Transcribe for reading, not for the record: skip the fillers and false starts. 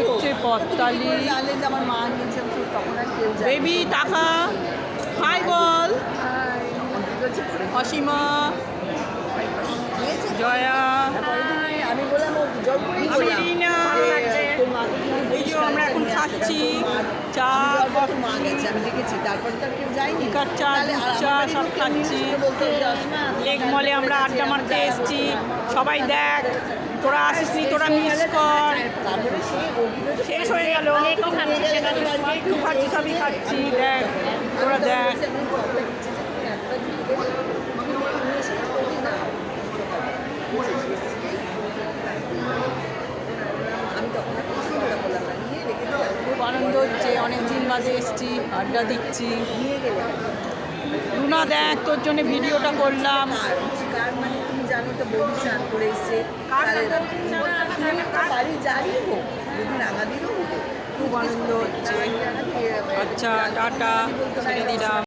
এগোচ্ছে পথতালি। আমার মা নিয়েছে তখন আর কেউ যায় বেবি টাকা হাই বল। অসীমা, জয়া, আমি বললাম জল করেই আমি রিনা। এই যে আমরা এখন খাচ্ছি চা, মা গেছে আমি দেখেছি, তারপর তো আর কেউ যায়নি। লিকার চা, দুধ চা সব খাচ্ছি। লেক মলে আমরা আড্ডা মারতে এসছি। সবাই দেখ, তোরা আসিসনি, তোরা মিস কর। তারপরে শেষ হয়ে গেল, একটু খাচ্ছি, সবই খাচ্ছি। দেখ তোরা দেখ, খুব আনন্দ হচ্ছে। অনেক দিন বাদে এসছি, আড্ডা দিচ্ছি। রুনা দেখ, তোর জন্য ভিডিওটা করলাম। মানে তুমি জানো তো বৌদি স্নান করে এসছে, বাড়ি যাই হোক যদি রাঙাদিরও হোক, খুব আনন্দ হচ্ছে। আচ্ছা টাটা, ছেড়ে দিলাম।